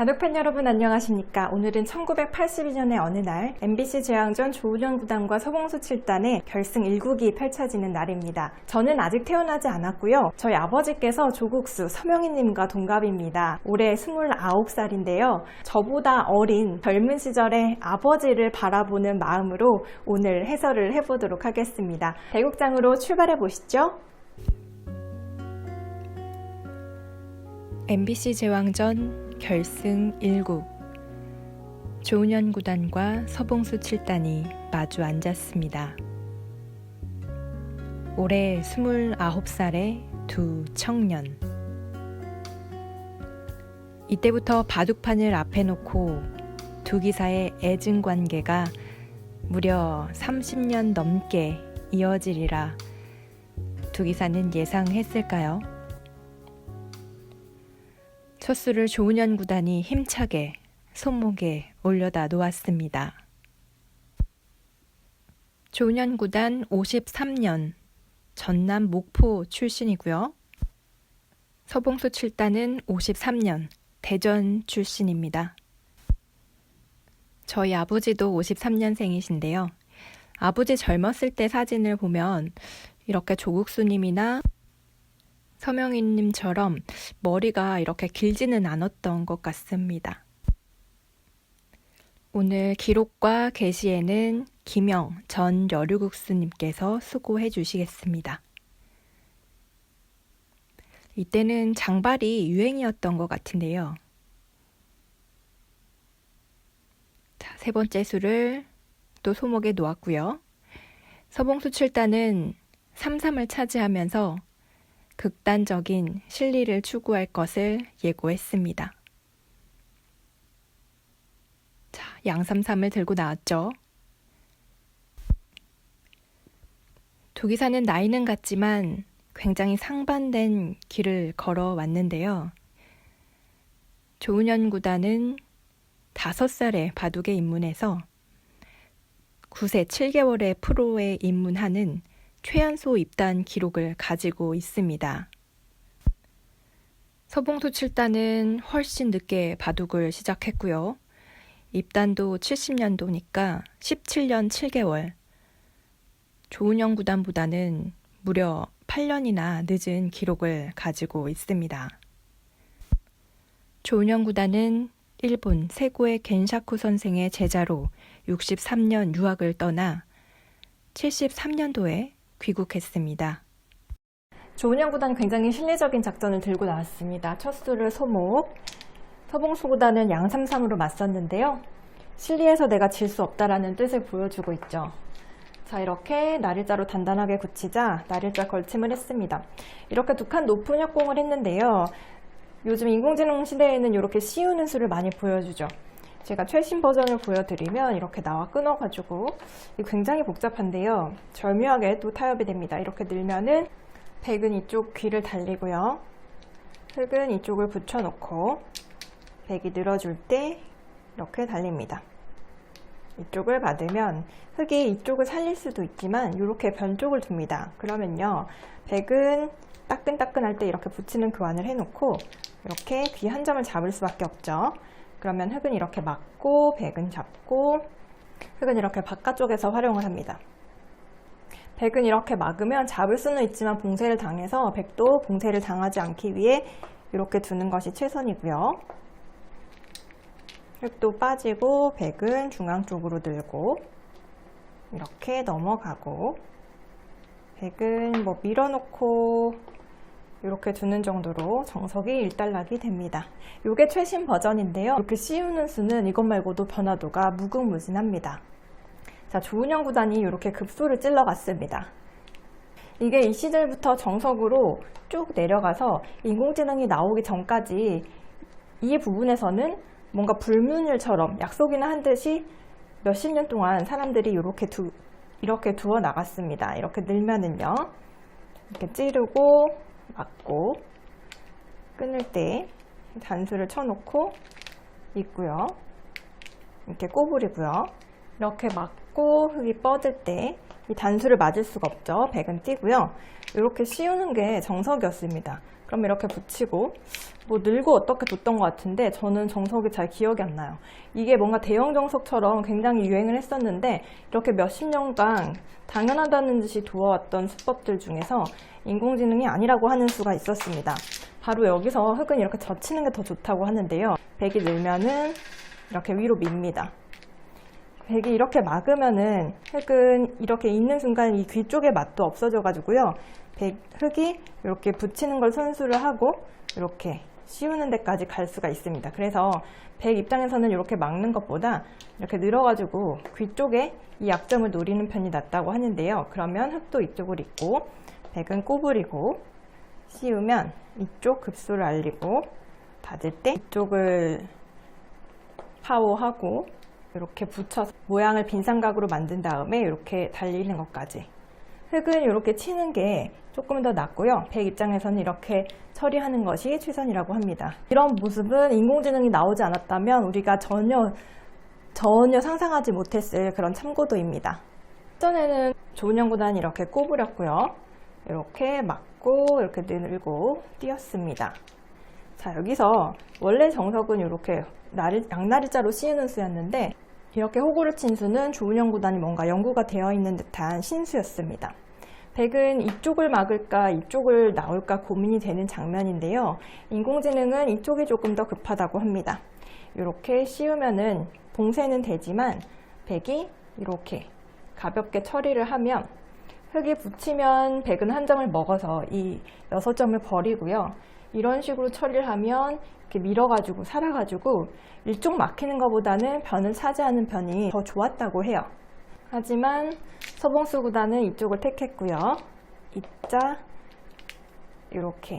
바둑팬 여러분 안녕하십니까. 오늘은 1982년의 어느 날 MBC 제왕전 조은현 구단과 서봉수 7단의 결승 1국이 펼쳐지는 날입니다. 저는 아직 태어나지 않았고요. 저희 아버지께서 조국수 서명희님과 동갑입니다. 올해 29살인데요. 저보다 어린 젊은 시절의 아버지를 바라보는 마음으로 오늘 해설을 해보도록 하겠습니다. 대국장으로 출발해 보시죠. MBC 제왕전 결승 1국 조은현 구단과 서봉수 7단이 마주 앉았습니다. 올해 29살의 두 청년. 이때부터 바둑판을 앞에 놓고 두 기사의 애증 관계가 무려 30년 넘게 이어지리라 두 기사는 예상했을까요? 첫 수를 조은현 구단이 힘차게 손목에 올려다 놓았습니다. 조은현 구단 53년 전남 목포 출신이고요. 서봉수 7단은 53년 대전 출신입니다. 저희 아버지도 53년생이신데요. 아버지 젊었을 때 사진을 보면 이렇게 조국수님이나 서명희님처럼 머리가 이렇게 길지는 않았던 것 같습니다. 오늘 기록과 게시에는 김영 전 여류국수님께서 수고해 주시겠습니다. 이때는 장발이 유행이었던 것 같은데요. 자, 세 번째 수를 또 소목에 놓았고요. 서봉수 7단은 3-3을 차지하면서 극단적인 실리를 추구할 것을 예고했습니다. 자, 양3-3을 들고 나왔죠. 두 기사는 나이는 같지만 굉장히 상반된 길을 걸어왔는데요. 조은현 구단은 5살에 바둑에 입문해서 9세 7개월의 프로에 입문하는 최연소 입단 기록을 가지고 있습니다. 서봉수 7단은 훨씬 늦게 바둑을 시작했고요. 입단도 70년도니까 17년 7개월. 조은현 구단보다는 무려 8년이나 늦은 기록을 가지고 있습니다. 조은현 구단은 일본 세고의 겐샤쿠 선생의 제자로 63년 유학을 떠나 73년도에 귀국했습니다. 조은현 구단 굉장히 실리적인 작전을 들고 나왔습니다. 첫 수를 소목, 서봉수 구단은 양3-3으로 맞섰는데요. 실리에서 내가 질 수 없다라는 뜻을 보여주고 있죠. 자, 이렇게 날일자로 단단하게 굳히자 날일자 걸침을 했습니다. 이렇게 두 칸 높은 협공을 했는데요. 요즘 인공지능 시대에는 이렇게 씌우는 수를 많이 보여주죠. 제가 최신 버전을 보여드리면 이렇게 나와 끊어가지고 굉장히 복잡한데요. 절묘하게 또 타협이 됩니다. 이렇게 늘면은 백은 이쪽 귀를 달리고요. 흙은 이쪽을 붙여놓고 백이 늘어줄 때 이렇게 달립니다. 이쪽을 받으면 흙이 이쪽을 살릴 수도 있지만 이렇게 변쪽을 둡니다. 그러면요. 백은 따끈따끈할 때 이렇게 붙이는 교환을 해놓고 이렇게 귀 한 점을 잡을 수밖에 없죠. 그러면 흙은 이렇게 막고 백은 잡고 흙은 이렇게 바깥쪽에서 활용을 합니다. 백은 이렇게 막으면 잡을 수는 있지만 봉쇄를 당해서 백도 봉쇄를 당하지 않기 위해 이렇게 두는 것이 최선이고요. 흙도 빠지고 백은 중앙 쪽으로 들고 이렇게 넘어가고 백은 뭐 밀어놓고 이렇게 두는 정도로 정석이 일단락이 됩니다. 이게 최신 버전인데요. 이렇게 씌우는 수는 이것 말고도 변화도가 무궁무진합니다. 자, 조은현 구단이 이렇게 급소를 찔러갔습니다. 이게 이 시절부터 정석으로 쭉 내려가서 인공지능이 나오기 전까지 이 부분에서는 뭔가 불문율처럼 약속이나 한 듯이 몇십 년 동안 사람들이 이렇게 두어 나갔습니다. 이렇게 늘면은요. 이렇게 찌르고 막고 끊을 때 단수를 쳐놓고 있고요. 이렇게 꼬부리고요. 이렇게 막고 흙이 뻗을 때 이 단수를 맞을 수가 없죠. 100은 띄고요. 이렇게 씌우는 게 정석이었습니다. 그럼 이렇게 붙이고 뭐 늘고 어떻게 뒀던 것 같은데 저는 정석이 잘 기억이 안 나요. 이게 뭔가 대형 정석처럼 굉장히 유행을 했었는데 이렇게 몇십 년간 당연하다는 듯이 두어왔던 수법들 중에서 인공지능이 아니라고 하는 수가 있었습니다. 바로 여기서 흙은 이렇게 젖히는 게 더 좋다고 하는데요. 100이 늘면은 이렇게 위로 밉니다. 100이 이렇게 막으면은 흙은 이렇게 있는 순간 이 귀 쪽의 맛도 없어져 가지고요. 흙이 이렇게 붙이는 걸 손수를 하고 이렇게 씌우는 데까지 갈 수가 있습니다. 그래서 100 입장에서는 이렇게 막는 것보다 이렇게 늘어가지고 귀 쪽에 이 약점을 노리는 편이 낫다고 하는데요. 그러면 흙도 이쪽을 잇고 100은 꼬부리고 씌우면 이쪽 급소를 알리고 닫을 때 이쪽을 파워하고 이렇게 붙여서 모양을 빈삼각으로 만든 다음에 이렇게 달리는 것까지. 흙은 이렇게 치는 게 조금 더 낫고요. 100 입장에서는 이렇게 처리하는 것이 최선이라고 합니다. 이런 모습은 인공지능이 나오지 않았다면 우리가 전혀 상상하지 못했을 그런 참고도입니다. 전에는 조은영 구단이 이렇게 꼬부렸고요. 이렇게 막고 이렇게 늘고 띄었습니다. 자, 여기서 원래 정석은 이렇게 양나리자로 씌우는 수였는데 이렇게 호구를 친 수는 조은영 구단이 뭔가 연구가 되어 있는 듯한 신수였습니다. 100은 이쪽을 막을까 이쪽을 나올까 고민이 되는 장면인데요. 인공지능은 이쪽이 조금 더 급하다고 합니다. 이렇게 씌우면은 봉쇄는 되지만 100이 이렇게 가볍게 처리를 하면 흙이 붙이면 100은 한 점을 먹어서 이 6점을 버리고요. 이런 식으로 처리를 하면 이렇게 밀어가지고 살아가지고 일쪽 막히는 것보다는 변을 차지하는 편이 더 좋았다고 해요. 하지만 서봉수 구단은 이쪽을 택했고요. 이자 이렇게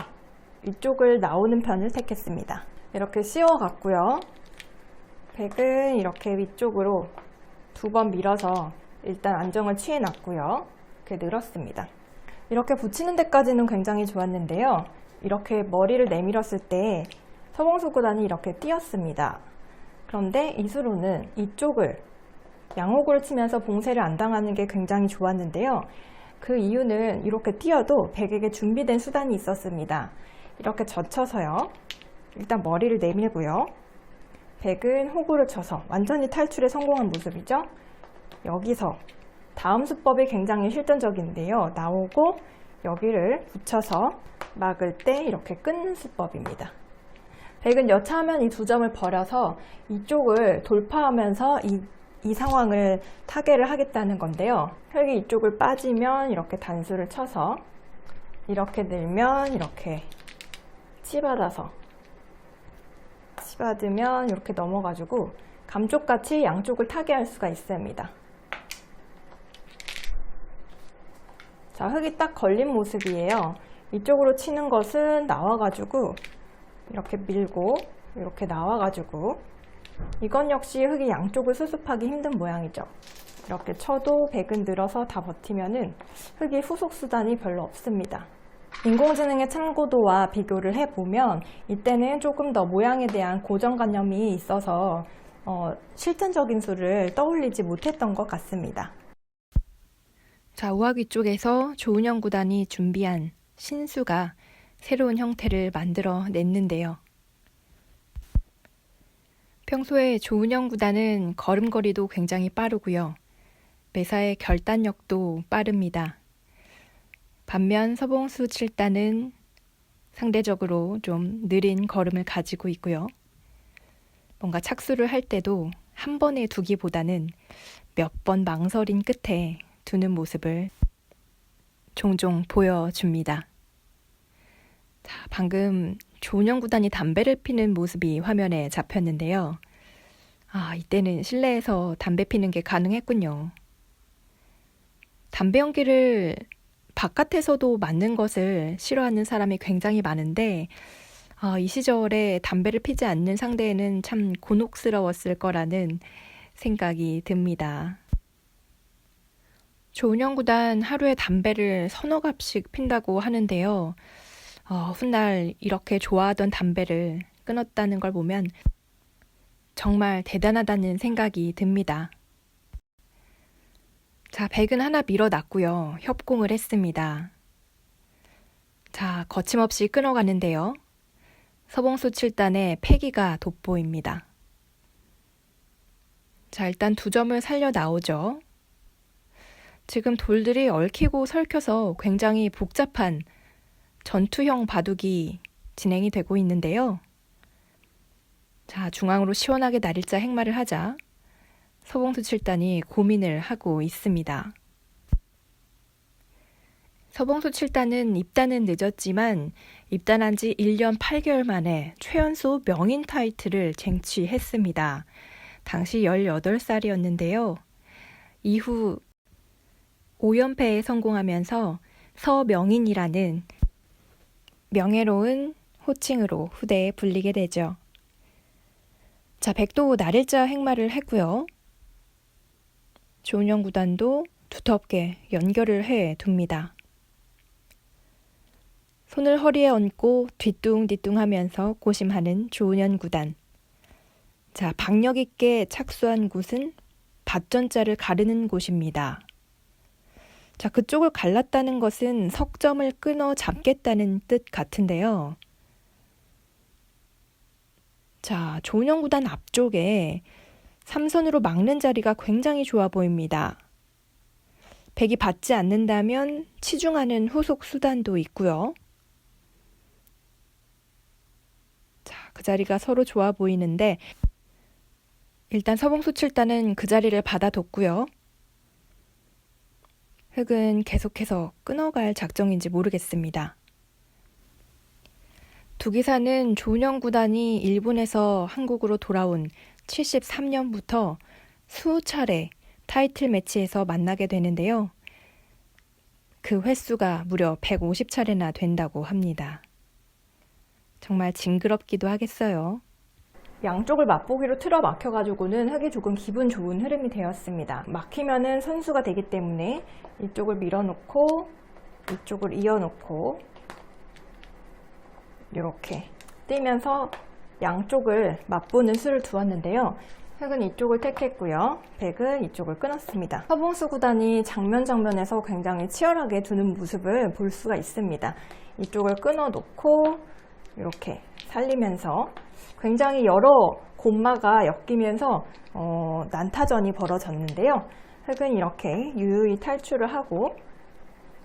이쪽을 나오는 편을 택했습니다. 이렇게 씌워갔고요. 100은 이렇게 위쪽으로 2번 밀어서 일단 안정을 취해놨고요. 이렇게 늘었습니다. 이렇게 붙이는 데까지는 굉장히 좋았는데요. 이렇게 머리를 내밀었을 때 서봉수 구단이 이렇게 띄었습니다. 그런데 이수로는 이쪽을 양호구를 치면서 봉쇄를 안 당하는 게 굉장히 좋았는데요. 그 이유는 이렇게 띄어도 100에게 준비된 수단이 있었습니다. 이렇게 젖혀서요. 일단 머리를 내밀고요. 100은 호구를 쳐서 완전히 탈출에 성공한 모습이죠. 여기서 다음 수법이 굉장히 실전적인데요. 나오고 여기를 붙여서 막을 때 이렇게 끊는 수법입니다. 100은 여차하면 이 2점을 버려서 이쪽을 돌파하면서 이 상황을 타개를 하겠다는 건데요. 흙이 이쪽을 빠지면 이렇게 단수를 쳐서 이렇게 늘면 이렇게 치받아서 치받으면 이렇게 넘어가지고 감쪽같이 양쪽을 타개할 수가 있습니다. 자, 흙이 딱 걸린 모습이에요. 이쪽으로 치는 것은 나와가지고 이렇게 밀고 이렇게 나와가지고 이건 역시 흙이 양쪽을 수습하기 힘든 모양이죠. 이렇게 쳐도 100은 늘어서 다 버티면은 흙이 후속 수단이 별로 없습니다. 인공지능의 참고도와 비교를 해보면 이때는 조금 더 모양에 대한 고정관념이 있어서 실전적인 수를 떠올리지 못했던 것 같습니다. 자, 우하귀 쪽에서 조은영 구단이 준비한 신수가 새로운 형태를 만들어 냈는데요. 평소에 조은영 구단은 걸음걸이도 굉장히 빠르고요. 매사의 결단력도 빠릅니다. 반면 서봉수 7단은 상대적으로 좀 느린 걸음을 가지고 있고요. 뭔가 착수를 할 때도 한 번에 두기보다는 몇 번 망설인 끝에 두는 모습을 종종 보여줍니다. 자, 방금 조은영 구단이 담배를 피는 모습이 화면에 잡혔는데요. 아, 이때는 실내에서 담배 피는 게 가능했군요. 담배 연기를 바깥에서도 맞는 것을 싫어하는 사람이 굉장히 많은데 이 시절에 담배를 피지 않는 상대에는 참 곤혹스러웠을 거라는 생각이 듭니다. 조은영 구단 하루에 담배를 서너 갑씩 핀다고 하는데요. 훗날 이렇게 좋아하던 담배를 끊었다는 걸 보면 정말 대단하다는 생각이 듭니다. 자, 백은 하나 밀어놨고요. 협공을 했습니다. 자, 거침없이 끊어가는데요. 서봉수 7단의 패기가 돋보입니다. 자, 일단 2점을 살려 나오죠. 지금 돌들이 얽히고 설켜서 굉장히 복잡한 전투형 바둑이 진행이 되고 있는데요. 자, 중앙으로 시원하게 날일자 행마를 하자 서봉수 7단이 고민을 하고 있습니다. 서봉수 7단은 입단은 늦었지만 입단한 지 1년 8개월 만에 최연소 명인 타이틀을 쟁취했습니다. 당시 18살이었는데요. 이후 5연패에 성공하면서 서명인이라는 명예로운 호칭으로 후대에 불리게 되죠. 자, 백도 날일자 행마를 했고요. 조은영 구단도 두텁게 연결을 해 둡니다. 손을 허리에 얹고 뒤뚱뒤뚱 하면서 고심하는 조은현 구단. 자, 박력 있게 착수한 곳은 밭전자를 가르는 곳입니다. 자, 그쪽을 갈랐다는 것은 석점을 끊어 잡겠다는 뜻 같은데요. 자, 조은영 구단 앞쪽에 삼선으로 막는 자리가 굉장히 좋아 보입니다. 백이 받지 않는다면 치중하는 후속 수단도 있고요. 자, 그 자리가 서로 좋아 보이는데 일단 서봉수 7단은 그 자리를 받아뒀고요. 흑은 계속해서 끊어갈 작정인지 모르겠습니다. 두기사는 조은영 구단이 일본에서 한국으로 돌아온 73년부터 수차례 타이틀 매치에서 만나게 되는데요. 그 횟수가 무려 150차례나 된다고 합니다. 정말 징그럽기도 하겠어요. 양쪽을 맛보기로 틀어 막혀가지고는 흑이 조금 기분 좋은 흐름이 되었습니다. 막히면은 선수가 되기 때문에 이쪽을 밀어놓고 이쪽을 이어놓고 이렇게 뛰면서 양쪽을 맛보는 수를 두었는데요. 흑은 이쪽을 택했고요. 백은 이쪽을 끊었습니다. 서봉수 구단이 장면에서 굉장히 치열하게 두는 모습을 볼 수가 있습니다. 이쪽을 끊어놓고 이렇게 살리면서 굉장히 여러 곤마가 엮이면서 난타전이 벌어졌는데요. 흑은 이렇게 유유히 탈출을 하고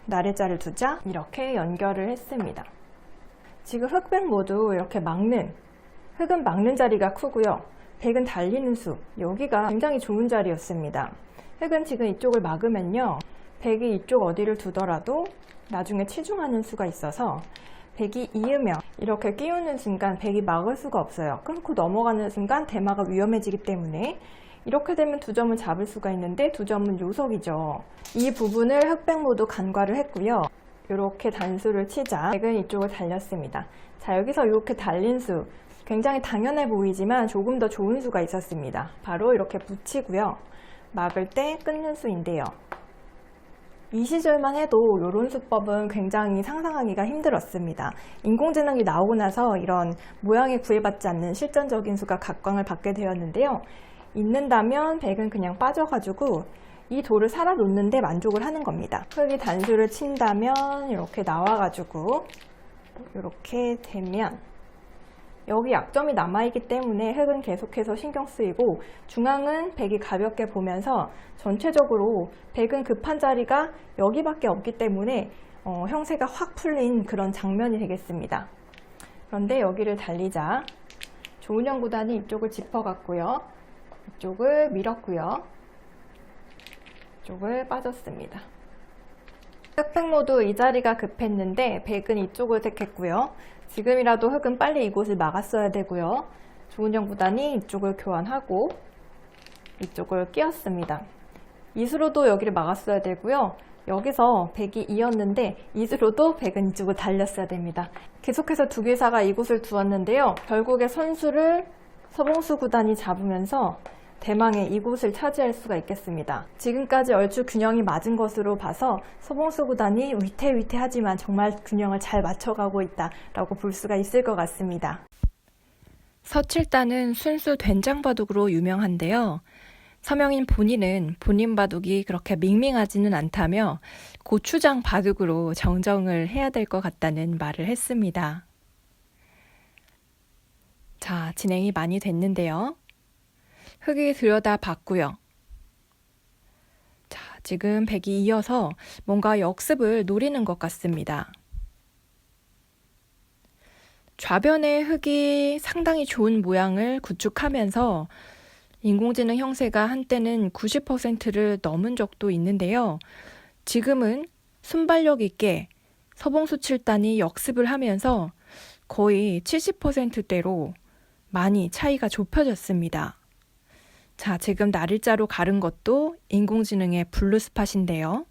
날일자를 두자 이렇게 연결을 했습니다. 지금 흑백 모두 이렇게 흑은 막는 자리가 크고요. 백은 달리는 수, 여기가 굉장히 좋은 자리였습니다. 흑은 지금 이쪽을 막으면요. 백이 이쪽 어디를 두더라도 나중에 치중하는 수가 있어서 백이 이으면 이렇게 끼우는 순간 백이 막을 수가 없어요. 끊고 넘어가는 순간 대마가 위험해지기 때문에 이렇게 되면 2점을 잡을 수가 있는데 2점은 요석이죠. 이 부분을 흑백 모두 간과를 했고요. 이렇게 단수를 치자 백은 이쪽을 달렸습니다. 자, 여기서 이렇게 달린 수 굉장히 당연해 보이지만 조금 더 좋은 수가 있었습니다. 바로 이렇게 붙이고요. 막을 때 끊는 수인데요. 이 시절만 해도 이런 수법은 굉장히 상상하기가 힘들었습니다. 인공지능이 나오고 나서 이런 모양에 구애받지 않는 실전적인 수가 각광을 받게 되었는데요. 있는다면 백은 그냥 빠져가지고 이 돌을 살아놓는데 만족을 하는 겁니다. 흑이 단수를 친다면 이렇게 나와가지고 이렇게 되면 여기 약점이 남아있기 때문에 흑은 계속해서 신경 쓰이고 중앙은 백이 가볍게 보면서 전체적으로 백은 급한 자리가 여기밖에 없기 때문에 형세가 확 풀린 그런 장면이 되겠습니다. 그런데 여기를 달리자 조은영 구단이 이쪽을 짚어갔고요. 이쪽을 밀었고요. 이쪽을 빠졌습니다. 흑백 모두 이 자리가 급했는데 백은 이쪽을 택했고요. 지금이라도 흑은 빨리 이곳을 막았어야 되고요. 조은영 구단이 이쪽을 교환하고 이쪽을 끼웠습니다. 이수로도 여기를 막았어야 되고요. 여기서 백이 이었는데 이수로도 백은 이쪽을 달렸어야 됩니다. 계속해서 두기사가 이곳을 두었는데요. 결국에 선수를 서봉수 구단이 잡으면서 대망의 이곳을 차지할 수가 있겠습니다. 지금까지 얼추 균형이 맞은 것으로 봐서 서봉수 구단이 위태위태하지만 정말 균형을 잘 맞춰가고 있다라고 볼 수가 있을 것 같습니다. 서칠단은 순수 된장바둑으로 유명한데요. 서명인 본인은 본인 바둑이 그렇게 밍밍하지는 않다며 고추장 바둑으로 정정을 해야 될 것 같다는 말을 했습니다. 자, 진행이 많이 됐는데요. 흙이 들여다봤고요. 자, 지금 백이 이어서 뭔가 역습을 노리는 것 같습니다. 좌변의 흙이 상당히 좋은 모양을 구축하면서 인공지능 형세가 한때는 90%를 넘은 적도 있는데요. 지금은 순발력 있게 서봉수 7단이 역습을 하면서 거의 70%대로 많이 차이가 좁혀졌습니다. 자, 지금 날일자로 가른 것도 인공지능의 블루스팟인데요.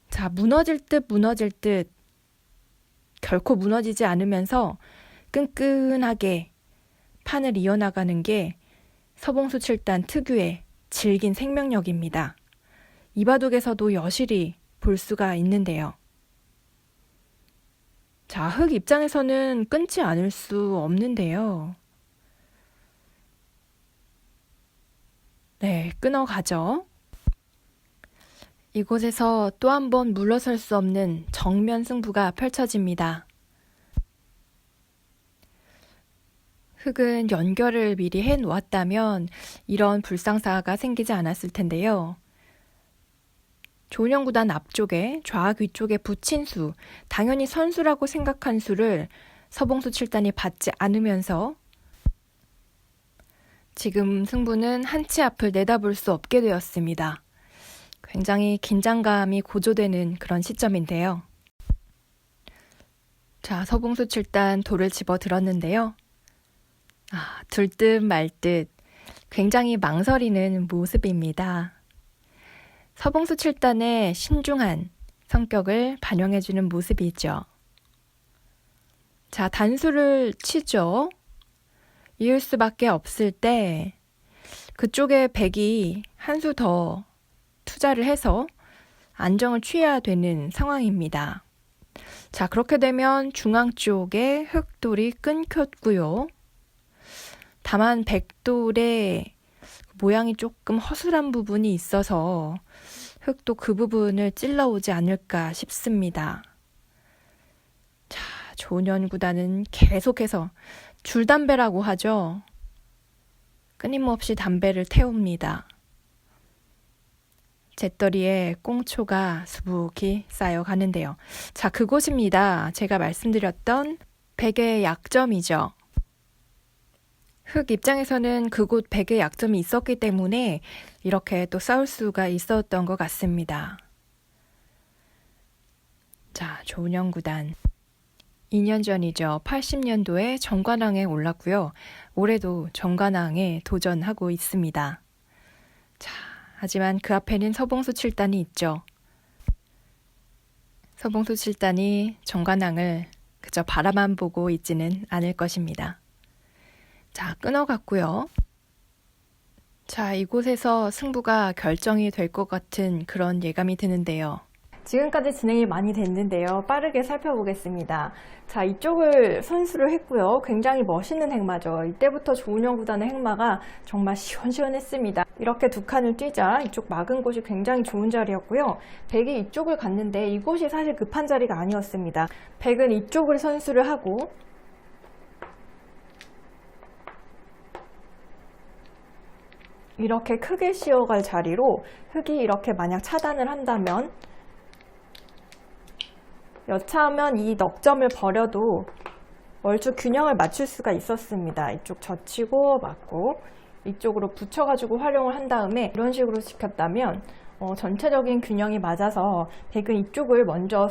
자, 무너질 듯 결코 무너지지 않으면서 끈끈하게 판을 이어나가는 게 서봉수 7단 특유의 질긴 생명력입니다. 이 바둑에서도 여실히 볼 수가 있는데요. 자, 흙 입장에서는 끊지 않을 수 없는데요. 네, 끊어가죠. 이곳에서 또 한 번 물러설 수 없는 정면 승부가 펼쳐집니다. 흙은 연결을 미리 해 놓았다면 이런 불상사가 생기지 않았을 텐데요. 조은영 구단 앞쪽에 좌 위쪽에 붙인 수, 당연히 선수라고 생각한 수를 서봉수 7단이 받지 않으면서 지금 승부는 한 치 앞을 내다볼 수 없게 되었습니다. 굉장히 긴장감이 고조되는 그런 시점인데요. 자, 서봉수 7단 돌을 집어 들었는데요. 들 듯 말 듯 굉장히 망설이는 모습입니다. 서봉수 7단의 신중한 성격을 반영해주는 모습이죠. 자, 단수를 치죠. 이을 수밖에 없을 때 그쪽에 백이 한 수 더 투자를 해서 안정을 취해야 되는 상황입니다. 자, 그렇게 되면 중앙 쪽에 흙돌이 끊겼고요. 다만 백돌의 모양이 조금 허술한 부분이 있어서 흙도 그 부분을 찔러오지 않을까 싶습니다. 자, 조은현 구단은 계속해서 줄담배라고 하죠. 끊임없이 담배를 태웁니다. 잿더리에 꽁초가 수북히 쌓여가는데요. 자, 그곳입니다. 제가 말씀드렸던 백의 약점이죠. 흙 입장에서는 그곳 백의 약점이 있었기 때문에 이렇게 또 싸울 수가 있었던 것 같습니다. 자, 조은영 구단 2년 전이죠. 80년도에 정관왕에 올랐고요. 올해도 정관왕에 도전하고 있습니다. 자, 하지만 그 앞에는 서봉수 7단이 있죠. 서봉수 7단이 정관왕을 그저 바라만 보고 있지는 않을 것입니다. 자, 끊어갔고요. 자, 이곳에서 승부가 결정이 될 것 같은 그런 예감이 드는데요. 지금까지 진행이 많이 됐는데요. 빠르게 살펴보겠습니다. 자, 이쪽을 선수를 했고요. 굉장히 멋있는 행마죠. 이때부터 조은영 구단의 행마가 정말 시원시원했습니다. 이렇게 두 칸을 뛰자 이쪽 막은 곳이 굉장히 좋은 자리였고요. 백이 이쪽을 갔는데 이곳이 사실 급한 자리가 아니었습니다. 백은 이쪽을 선수를 하고 이렇게 크게 씌어갈 자리로 흙이 이렇게 만약 차단을 한다면 여차하면 이 넉점을 버려도 얼추 균형을 맞출 수가 있었습니다. 이쪽 젖히고 맞고 이쪽으로 붙여가지고 활용을 한 다음에 이런 식으로 지켰다면 전체적인 균형이 맞아서 백은 이쪽을 먼저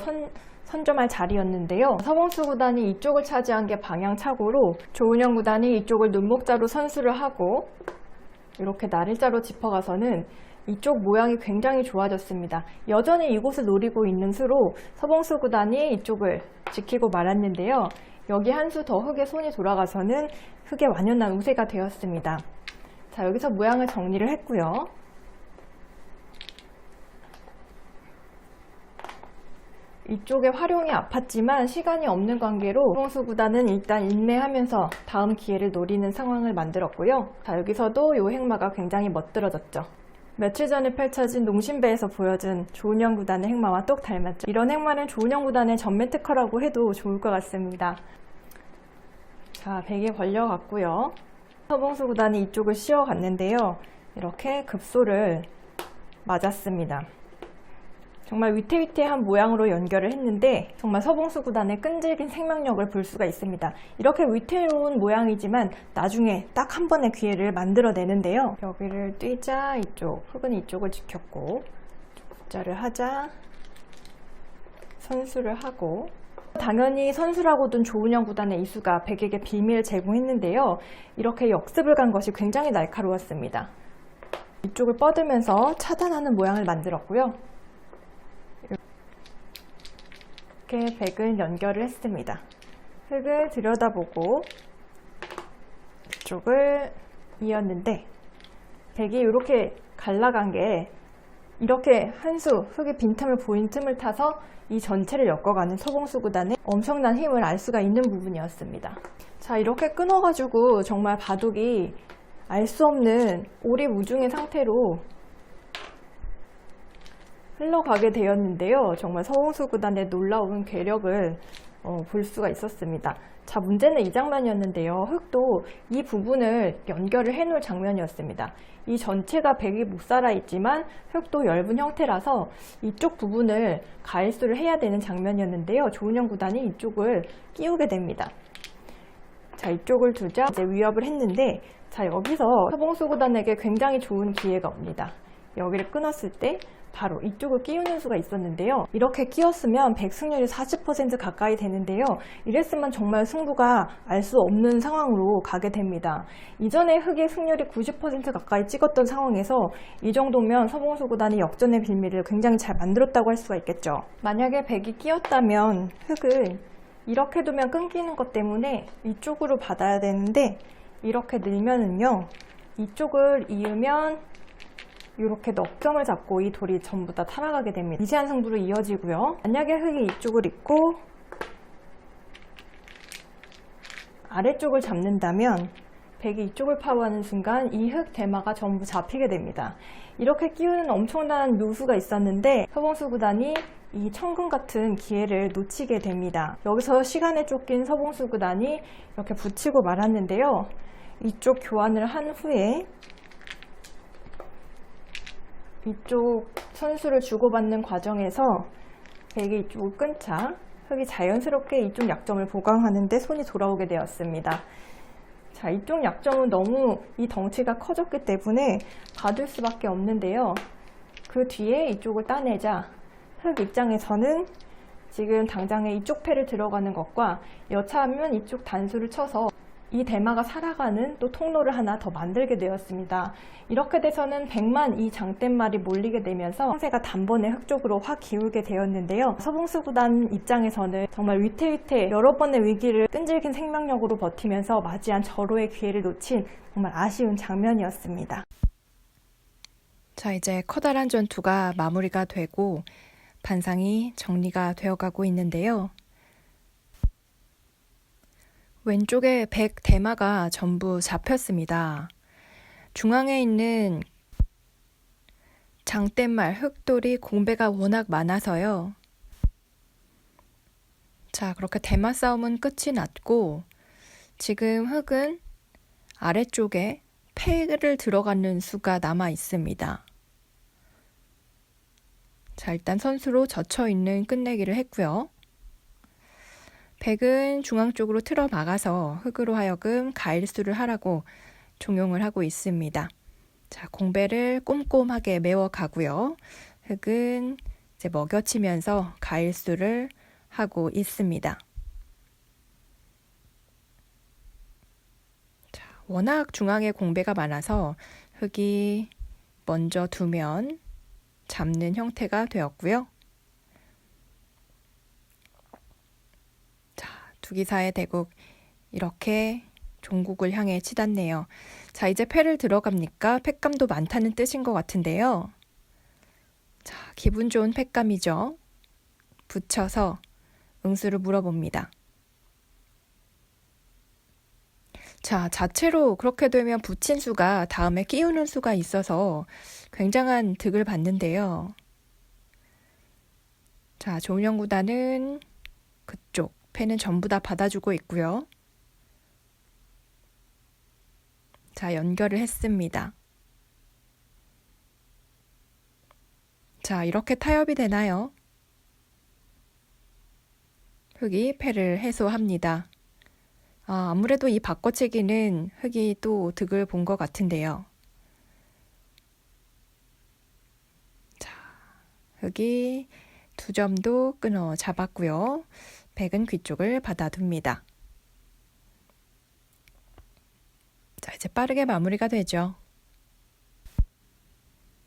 선점할 자리였는데요. 서봉수 구단이 이쪽을 차지한 게 방향착오로 조은영 구단이 이쪽을 눈목자로 선수를 하고 이렇게 날일자로 짚어가서는 이쪽 모양이 굉장히 좋아졌습니다. 여전히 이곳을 노리고 있는 수로 서봉수 구단이 이쪽을 지키고 말았는데요. 여기 한 수 더 흙에 손이 돌아가서는 흙의 완연한 우세가 되었습니다. 자, 여기서 모양을 정리를 했고요. 이쪽에 활용이 아팠지만 시간이 없는 관계로 서봉수 구단은 일단 인내하면서 다음 기회를 노리는 상황을 만들었고요. 자, 여기서도 이 행마가 굉장히 멋들어졌죠. 며칠 전에 펼쳐진 농심배에서 보여준 조은영 구단의 행마와 똑 닮았죠. 이런 행마는 조은영 구단의 전매 특허라고 해도 좋을 것 같습니다. 자, 베개 걸려갔고요. 서봉수 구단이 이쪽을 씌워갔는데요. 이렇게 급소를 맞았습니다. 정말 위태위태한 모양으로 연결을 했는데 정말 서봉수 구단의 끈질긴 생명력을 볼 수가 있습니다. 이렇게 위태로운 모양이지만 나중에 딱 한 번의 기회를 만들어내는데요. 여기를 뛰자 이쪽, 흑은 이쪽을 지켰고 숫자를 하자 선수를 하고 당연히 선수라고 둔 조은영 구단의 이수가 백에게 비밀을 제공했는데요. 이렇게 역습을 간 것이 굉장히 날카로웠습니다. 이쪽을 뻗으면서 차단하는 모양을 만들었고요. 이렇게 백은 연결을 했습니다. 흑을 들여다보고 이쪽을 이었는데 백이 이렇게 갈라간 게 이렇게 한 수 흑이 빈틈을 보인 틈을 타서 이 전체를 엮어가는 서봉수 구단의 엄청난 힘을 알 수가 있는 부분이었습니다. 자, 이렇게 끊어가지고 정말 바둑이 알 수 없는 오리무중의 상태로 흘러가게 되었는데요. 정말 서봉수 구단의 놀라운 괴력을 볼 수가 있었습니다. 자, 문제는 이 장면이었는데요. 흑도 이 부분을 연결을 해놓을 장면이었습니다. 이 전체가 백이 못 살아있지만 흑도 엷은 형태라서 이쪽 부분을 가일수를 해야 되는 장면이었는데요. 조은영 구단이 이쪽을 끼우게 됩니다. 자, 이쪽을 두자 이제 위협을 했는데 자, 여기서 서봉수 구단에게 굉장히 좋은 기회가 옵니다. 여기를 끊었을 때 바로 이쪽을 끼우는 수가 있었는데요. 이렇게 끼웠으면 백 승률이 40% 가까이 되는데요. 이랬으면 정말 승부가 알 수 없는 상황으로 가게 됩니다. 이전에 흑의 승률이 90% 가까이 찍었던 상황에서 이 정도면 서봉수 구단이 역전의 빌미를 굉장히 잘 만들었다고 할 수가 있겠죠. 만약에 백이 끼었다면 흑을 이렇게 두면 끊기는 것 때문에 이쪽으로 받아야 되는데 이렇게 늘면은요. 이쪽을 이으면 이렇게 넉점을 잡고 이 돌이 전부 다 타락하게 됩니다. 미세한 승부로 이어지고요. 만약에 흑이 이쪽을 잇고 아래쪽을 잡는다면 백이 이쪽을 파고하는 순간 이 흑 대마가 전부 잡히게 됩니다. 이렇게 끼우는 엄청난 묘수가 있었는데 서봉수 구단이 이 천금 같은 기회를 놓치게 됩니다. 여기서 시간에 쫓긴 서봉수 구단이 이렇게 붙이고 말았는데요. 이쪽 교환을 한 후에 이쪽 선수를 주고받는 과정에서 백이 이쪽을 끊자 흑이 자연스럽게 이쪽 약점을 보강하는데 손이 돌아오게 되었습니다. 자, 이쪽 약점은 너무 이 덩치가 커졌기 때문에 받을 수밖에 없는데요. 그 뒤에 이쪽을 따내자 흑 입장에서는 지금 당장에 이쪽 패를 들어가는 것과 여차하면 이쪽 단수를 쳐서 이 대마가 살아가는 또 통로를 하나 더 만들게 되었습니다. 이렇게 돼서는 백만 이 장대말이 몰리게 되면서 상세가 단번에 흑 쪽으로 확 기울게 되었는데요. 서봉수 구단 입장에서는 정말 위태위태 여러 번의 위기를 끈질긴 생명력으로 버티면서 맞이한 절호의 기회를 놓친 정말 아쉬운 장면이었습니다. 자, 이제 커다란 전투가 마무리가 되고 반상이 정리가 되어가고 있는데요. 왼쪽에 백 대마가 전부 잡혔습니다. 중앙에 있는 장대말 흑돌이 공배가 워낙 많아서요. 자, 그렇게 대마 싸움은 끝이 났고 지금 흑은 아래쪽에 패를 들어가는 수가 남아 있습니다. 자, 일단 선수로 젖혀있는 끝내기를 했고요. 백은 중앙 쪽으로 틀어 막아서 흑으로 하여금 가일수를 하라고 종용을 하고 있습니다. 자, 공배를 꼼꼼하게 메워가고요. 흑은 이제 먹여치면서 가일수를 하고 있습니다. 자, 워낙 중앙에 공배가 많아서 흑이 먼저 두면 잡는 형태가 되었고요. 두기사의 대국 이렇게 종국을 향해 치닫네요. 자, 이제 패를 들어갑니까? 패감도 많다는 뜻인 것 같은데요. 자, 기분 좋은 패감이죠. 붙여서 응수를 물어봅니다. 자, 자체로 그렇게 되면 붙인 수가 다음에 끼우는 수가 있어서 굉장한 득을 받는데요. 자, 조은영 구단은 그쪽 패는 전부 다 받아주고 있고요. 자, 연결을 했습니다. 자, 이렇게 타협이 되나요? 흑이 패를 해소합니다. 아무래도 이 바꿔치기는 흑이 또 득을 본 것 같은데요. 자, 흑이 2점도 끊어 잡았고요. 백은 귀쪽을 받아둡니다. 자, 이제 빠르게 마무리가 되죠.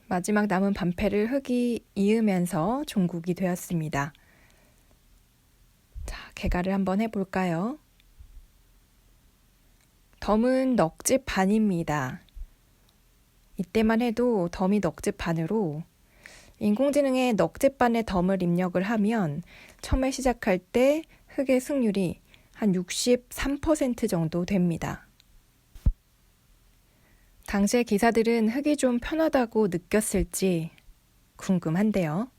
마지막 남은 반패를 흑이 이으면서 종국이 되었습니다. 자, 개가를 한번 해볼까요? 덤은 넉집 반입니다. 이때만 해도 덤이 넉집 반으로 인공지능의 넉집 반의 덤을 입력을 하면 처음에 시작할 때 흑의 승률이 한 63% 정도 됩니다. 당시의 기사들은 흑이 좀 편하다고 느꼈을지 궁금한데요.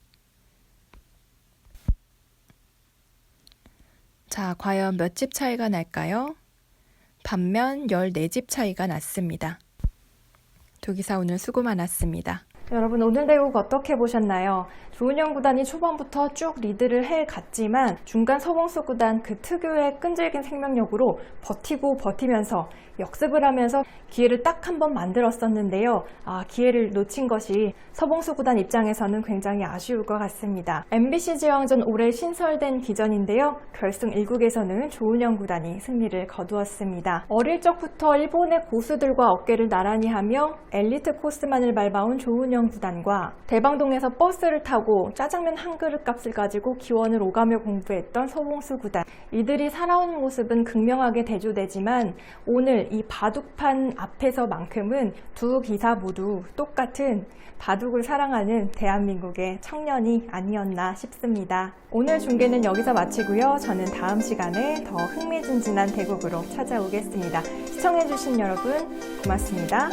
자, 과연 몇 집 차이가 날까요? 반면 14집 차이가 났습니다. 두 기사 오늘 수고 많았습니다. 여러분 오늘 대국 어떻게 보셨나요? 조은영 구단이 초반부터 쭉 리드를 해갔지만 중간 서봉수 구단 그 특유의 끈질긴 생명력으로 버티고 버티면서 역습을 하면서 기회를 딱 한 번 만들었었는데요. 기회를 놓친 것이 서봉수 구단 입장에서는 굉장히 아쉬울 것 같습니다. MBC 지왕전 올해 신설된 기전인데요. 결승 1국에서는 조은영 구단이 승리를 거두었습니다. 어릴 적부터 일본의 고수들과 어깨를 나란히 하며 엘리트 코스만을 밟아온 조은영 구단과 대방동에서 버스를 타고 짜장면 한 그릇 값을 가지고 기원을 오가며 공부했던 서봉수 구단, 이들이 살아온 모습은 극명하게 대조되지만 오늘 이 바둑판 앞에서만큼은 두 기사 모두 똑같은 바둑을 사랑하는 대한민국의 청년이 아니었나 싶습니다. 오늘 중계는 여기서 마치고요. 저는 다음 시간에 더 흥미진진한 대국으로 찾아오겠습니다. 시청해주신 여러분 고맙습니다.